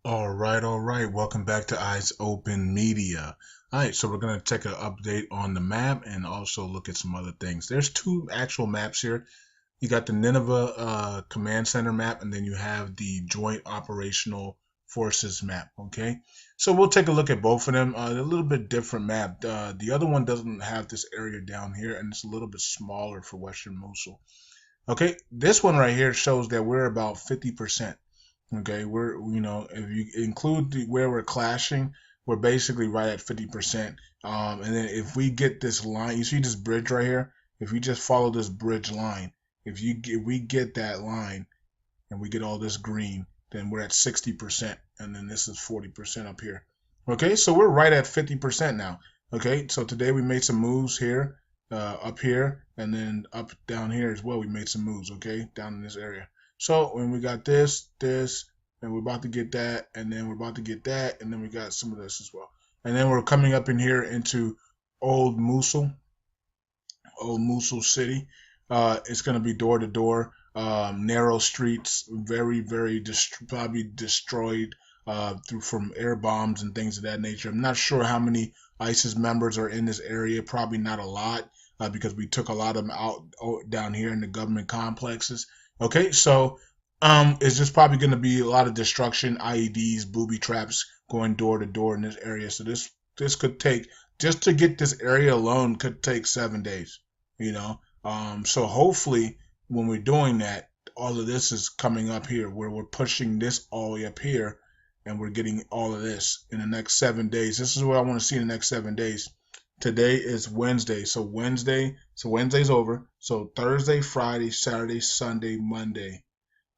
All right. Welcome back to Eyes Open Media. All right, so we're going to take an update on the map and also look at some other things. There's two actual maps here. You got the Nineveh Command Center map, and then you have the Joint Operational Forces map. Okay, so we'll take a look at both of them. A little bit different map. The other one doesn't have this area down here, and it's a little bit smaller for Western Mosul. Okay, this one right here shows that we're about 50%. Okay, if you include where we're clashing, we're basically right at 50%. And then if we get this line, you see this bridge right here? If you just follow this bridge line, if we get that line and we get all this green, then we're at 60%, and then this is 40% up here. Okay, so we're right at 50% now. Okay, so today we made some moves here, up here, and then up down here as well. We made some moves. Okay, down in this area. So when we got this, and we're about to get that, and then we're about to get that, and then we got some of this as well. And then we're coming up in here into Old Mosul, Old Mosul City. It's going to be door to door, narrow streets, very probably destroyed through from air bombs and things of that nature. I'm not sure how many ISIS members are in this area. Probably not a lot because we took a lot of them out down here in the government complexes. Okay, so it's just probably going to be a lot of destruction, IEDs, booby traps going door to door in this area. So this could take, just to get this area alone could take 7 days. You know, so hopefully when we're doing that, all of this is coming up here where we're pushing this all the way up here, and we're getting all of this in the next 7 days. This is what I want to see in the next 7 days. Today is Wednesday, so Wednesday's over. So Thursday, Friday, Saturday, Sunday, Monday.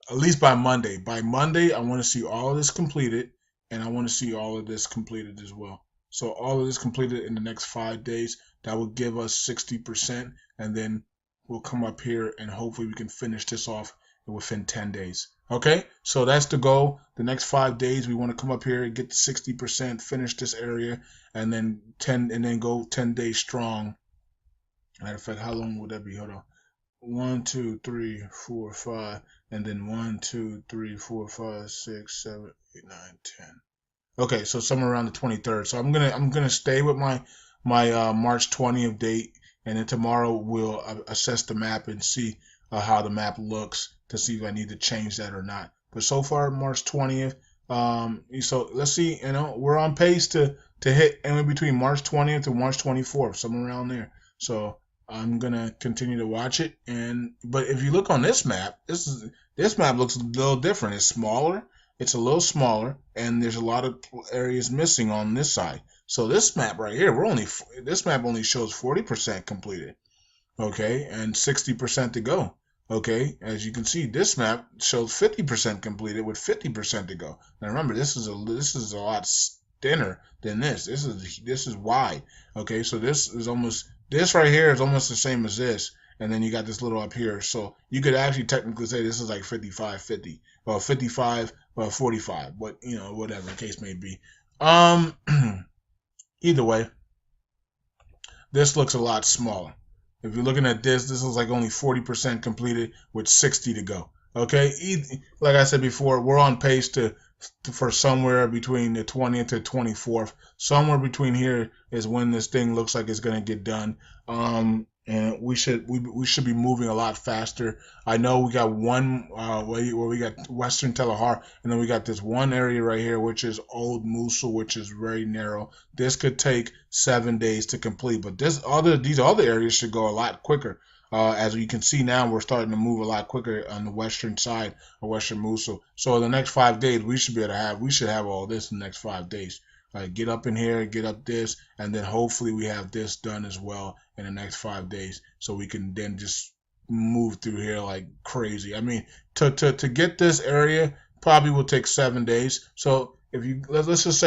At least by Monday. By Monday, I want to see all of this completed, and I want to see all of this completed as well. So all of this completed in the next 5 days. That will give us 60%, and then we'll come up here and hopefully we can finish this off within 10 days. Okay, so that's the goal. The next 5 days, we want to come up here and get to 60%, finish this area, and then go 10 days strong. Matter of fact, how long would that be? Hold on. 1, 2, 3, 4, 5, and then 1, 2, 3, 4, 5, 6, 7, 8, 9, 10. Okay, so somewhere around the 23rd. So I'm gonna stay with my March 20th date, and then tomorrow we'll assess the map and see how the map looks to see if I need to change that or not. But so far, March 20th. So let's see. We're on pace to hit anywhere between March 20th to March 24th, somewhere around there. So I'm gonna continue to watch it. But if you look on this map, this map looks a little different. It's smaller. It's a little smaller, and there's a lot of areas missing on this side. So this map right here, this map only shows 40% completed, okay, and 60% to go. Okay, as you can see, this map shows 50% completed with 50% to go. Now remember, this is a lot thinner than this. This is wide. Okay, so this right here is almost the same as this, and then you got this little up here. So you could actually technically say this is like 55-50, or 55 45, but whatever the case may be. Either way, this looks a lot smaller. If you're looking at this looks like only 40% completed with 60 to go. Okay, like I said before, we're on pace for somewhere between the 20th to 24th. Somewhere between here is when this thing looks like it's gonna get done. And we should be moving a lot faster. I know we got one where we got Western Telehar, and then we got this one area right here, which is Old Mosul, which is very narrow. This could take 7 days to complete, but these other areas should go a lot quicker. As you can see now, we're starting to move a lot quicker on the western side of Western Mosul. So in the next 5 days, we should have all this in the next 5 days. Get up in here, get up this, and then hopefully we have this done as well in the next 5 days, so we can then just move through here like crazy. I mean, to get this area probably will take 7 days. So if you let's just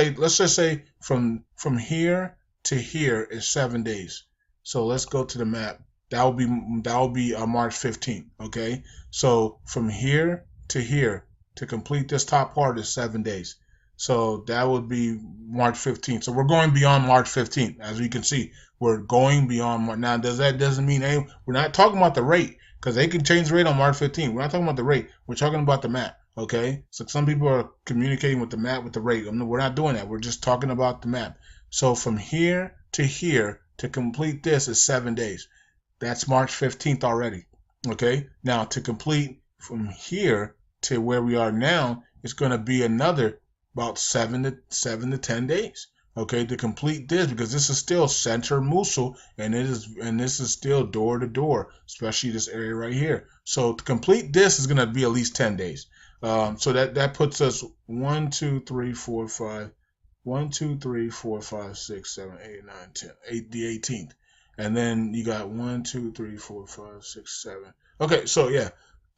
say from here to here is 7 days. So let's go to the map. That will be March 15th. Okay, so from here to complete this top part is 7 days. So that would be March 15th. So we're going beyond March 15th. As you can see, we're going beyond. Now, doesn't mean, hey, we're not talking about the rate, because they can change the rate on March 15th. We're not talking about the rate. We're talking about the map. Okay, so some people are communicating with the map with the rate. We're not doing that. We're just talking about the map. So from here to complete this is 7 days. That's March 15th already. Okay, now to complete from here to where we are now, it's going to be another about 7 to 10 days. Okay, to complete this, because this is still center Mosul, and this is still door to door, especially this area right here. So to complete this is going to be at least 10 days. So that puts us 1, 2, 3, 4, 5. 1, 2, 3, 4, 5, 6, 7, 8, 9, 10. 8, the 18th. And then you got 1, 2, 3, 4, 5, 6, 7. Okay, so yeah.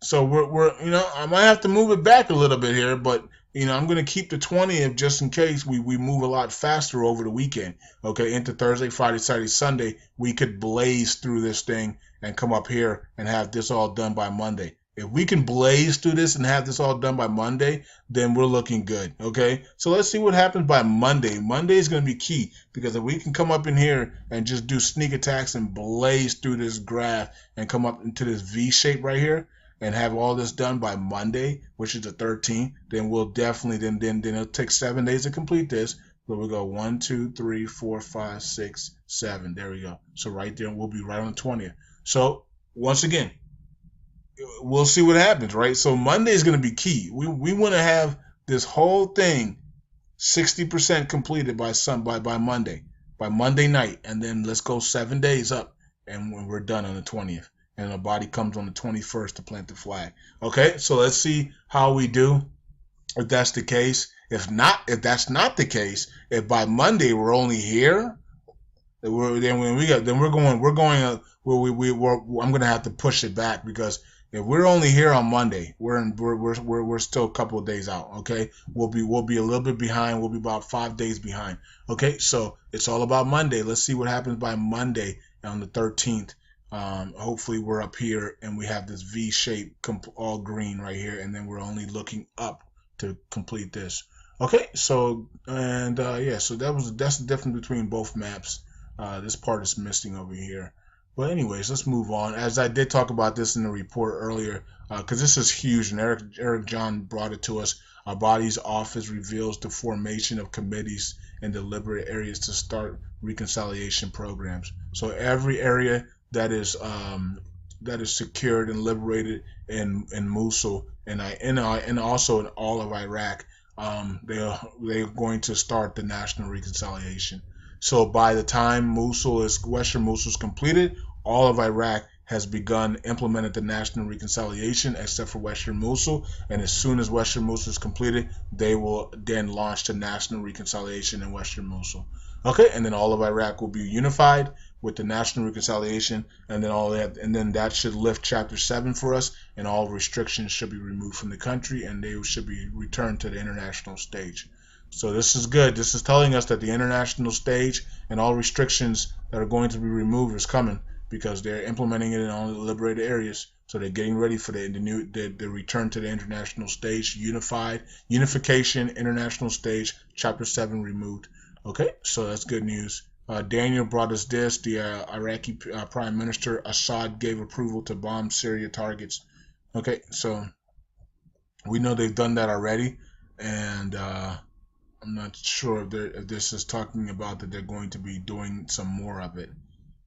So we're I might have to move it back a little bit here, but I'm gonna keep the 20th just in case we move a lot faster over the weekend. Okay, into Thursday, Friday, Saturday, Sunday, we could blaze through this thing and come up here and have this all done by Monday. If we can blaze through this and have this all done by Monday, then we're looking good. Okay, so let's see what happens by Monday. Monday is going to be key, because if we can come up in here and just do sneak attacks and blaze through this graph and come up into this V shape right here and have all this done by Monday, which is the 13th, then we'll definitely then it'll take 7 days to complete this. So we'll go 1, 2, 3, 4, 5, 6, 7. There we go. So right there, we'll be right on the 20th. So once again, we'll see what happens, right? So Monday is going to be key. We want to have this whole thing 60% completed by Monday night, and then let's go 7 days up, and when we're done on the 20th, and the body comes on the 21st to plant the flag. Okay, so let's see how we do. If that's the case, if that's not the case, if by Monday we're only here, I'm gonna have to push it back, because if we're only here on Monday, we're still a couple of days out. Okay, we'll be a little bit behind. We'll be about 5 days behind. Okay, so it's all about Monday. Let's see what happens by Monday on the 13th. Hopefully we're up here and we have this V shape, all green right here, and then we're only looking up to complete this. Okay, so yeah, so that's the difference between both maps. This part is missing over here. But anyways, let's move on. As I did talk about this in the report earlier, because this is huge, and Eric John brought it to us. Our body's office reveals the formation of committees in deliberate areas to start reconciliation programs. So every area that is secured and liberated in Mosul and also in all of Iraq, they're going to start the national reconciliation. So by the time Western Mosul is completed, all of Iraq has begun implemented the national reconciliation, except for Western Mosul. And as soon as Western Mosul is completed, they will then launch the national reconciliation in Western Mosul. Okay, and then all of Iraq will be unified with the national reconciliation, and then that should lift Chapter 7 for us, and all restrictions should be removed from the country, and they should be returned to the international stage. So this is good. This is telling us that the international stage and all restrictions that are going to be removed is coming, because they're implementing it in all the liberated areas. So they're getting ready for the return to the international stage, unification, international stage, Chapter 7 removed. Okay, so that's good news. Daniel brought us this. The Iraqi Prime Minister Assad gave approval to bomb Syria targets. Okay, so we know they've done that already, and I'm not sure if this is talking about that they're going to be doing some more of it.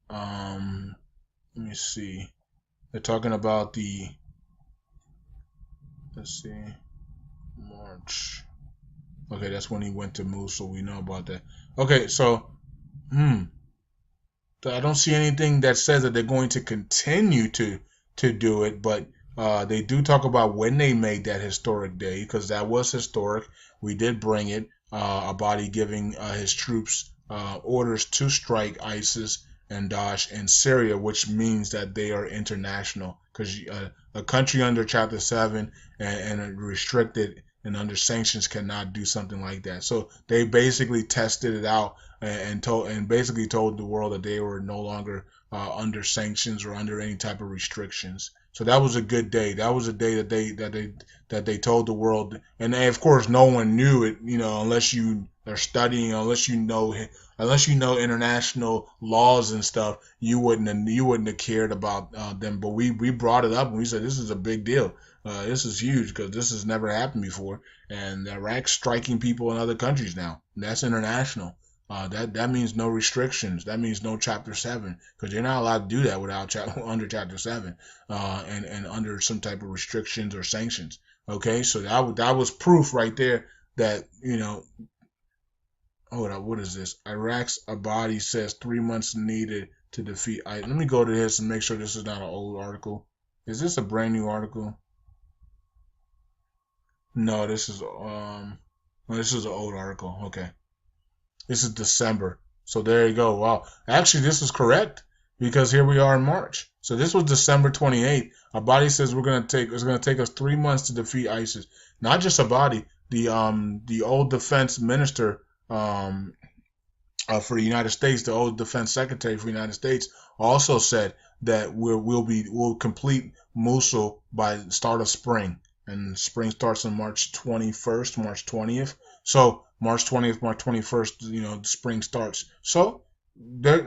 Let me see. They're talking about let's see, March. Okay, that's when he went to Mosul. We know about that. Okay, so, I don't see anything that says that they're going to continue to do it, but they do talk about when they made that historic day, because that was historic. We did bring it. A body giving his troops orders to strike ISIS and Daesh in Syria, which means that they are international, because a country under Chapter 7 and restricted and under sanctions cannot do something like that. So they basically tested it out and basically told the world that they were no longer under sanctions or under any type of restrictions. So that was a good day. That was a day that they told the world, and of course no one knew it, unless you are studying, unless you know international laws and stuff. You wouldn't have cared about them. But we brought it up and we said this is a big deal. This is huge because this has never happened before, and Iraq's striking people in other countries now. That's international. That means no restrictions. That means no Chapter 7 because you're not allowed to do that without under Chapter 7 and under some type of restrictions or sanctions. Okay, so that was proof right there that hold up, what is this? Iraq's Abadi says 3 months needed to defeat. Let me go to this and make sure this is not an old article. Is this a brand new article? No, this is an old article. Okay, this is December. So there you go. Wow, actually, this is correct because here we are in March. So this was December 28th. Abadi says it's gonna take us 3 months to defeat ISIS. Not just Abadi, the old defense minister for the United States, the old defense secretary for the United States, also said that we'll complete Mosul by the start of spring, and spring starts on March 21st, March 20th. So March 20th, March 21st, the spring starts. So they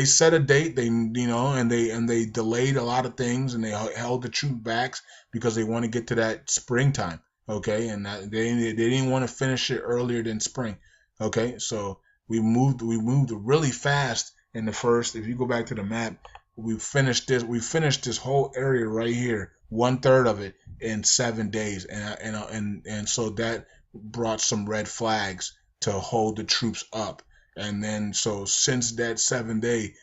set a date, and they delayed a lot of things, and they held the troop backs because they want to get to that springtime. Okay, and they didn't want to finish it earlier than spring. Okay, so we moved really fast in the first. If you go back to the map, we finished this whole area right here, 1/3 of it in 7 days, and so that brought some red flags to hold the troops up. And then so since that 7 day,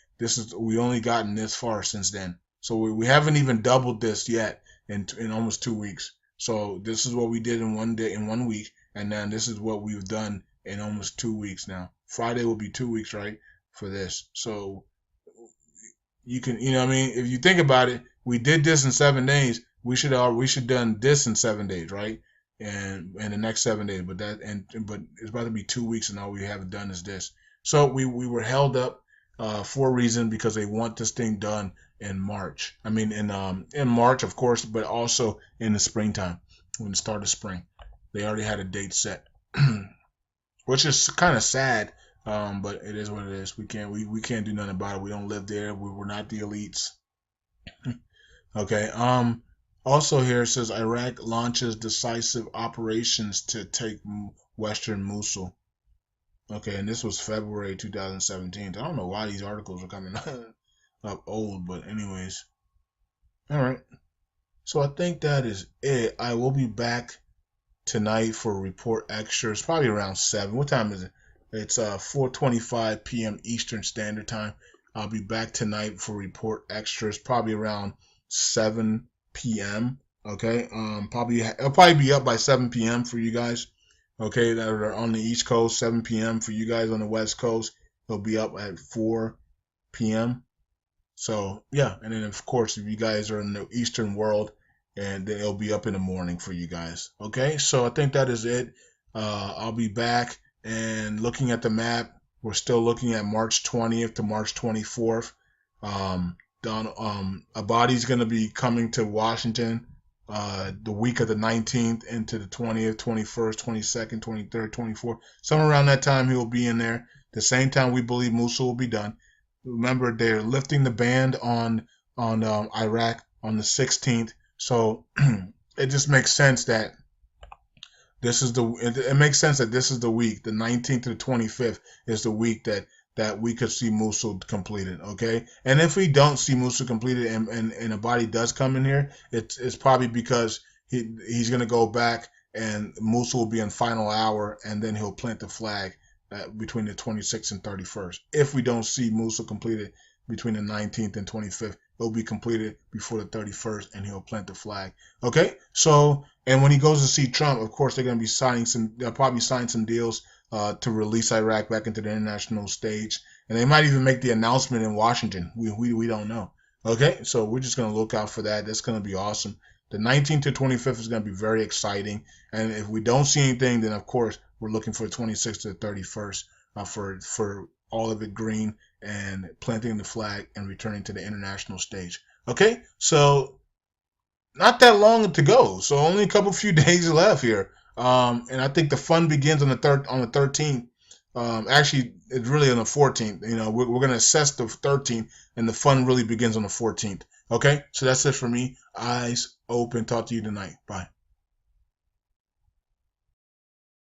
we only gotten this far since then. So we haven't even doubled this yet in almost 2 weeks. So this is what we did in 1 day, in 1 week, and then this is what we've done in almost 2 weeks now. Friday will be 2 weeks, right, for this. So you can, what I mean, if you think about it, we did this in 7 days. We should done this in 7 days, right? And the next 7 days, but it's about to be 2 weeks, and all we haven't done is this. So we were held up for a reason because they want this thing done in March. I mean, in March, of course, but also in the springtime, when the start of spring. They already had a date set, which is kind of sad, but it is what it is. We can't do nothing about it. We don't live there. We're not the elites. Okay. Also here it says Iraq launches decisive operations to take Western Mosul. Okay, and this was February 2017. I don't know why these articles are coming up old, but anyways. All right. So I think that is it. I will be back tonight for report extras, probably around 7. What time is it? It's 4:25 p.m. Eastern Standard Time. I'll be back tonight for report extras, probably around 7 p.m. Okay. It'll probably be up by 7 p.m. for you guys. Okay, that are on the East Coast, 7 p.m. for you guys on the West Coast. It'll be up at 4 p.m. So yeah, and then of course if you guys are in the Eastern world, and then it'll be up in the morning for you guys. Okay, so I think that is it. I'll be back, and looking at the map, we're still looking at March 20th to March 24th. Abadi's going to be coming to Washington the week of the 19th into the 20th, 21st, 22nd, 23rd, 24th. Somewhere around that time he will be in there. The same time we believe Mosul will be done. Remember, they're lifting the ban on Iraq on the 16th. So it just makes sense that it makes sense that this is the week, the 19th to the 25th is the week that we could see Mosul completed, okay? And if we don't see Mosul completed and Abadi does come in here, it's probably because he's going to go back and Mosul will be in final hour, and then he'll plant the flag between the 26th and 31st. If we don't see Mosul completed between the 19th and 25th, it'll be completed before the 31st, and he'll plant the flag. Okay? So, and when he goes to see Trump, of course, they'll probably sign some deals to release Iraq back into the international stage. And they might even make the announcement in Washington. We don't know. Okay? So we're just going to look out for that. That's going to be awesome. The 19th to 25th is going to be very exciting. And if we don't see anything, then of course, we're looking for the 26th to the 31st for all of it green and planting the flag and returning to the international stage. Okay, so not that long to go. So only a few days left here. And I think the fun begins on the 13th. Actually, it's really on the 14th. We're going to assess the 13th, and the fun really begins on the 14th. Okay, so that's it for me. Eyes open. Talk to you tonight. Bye.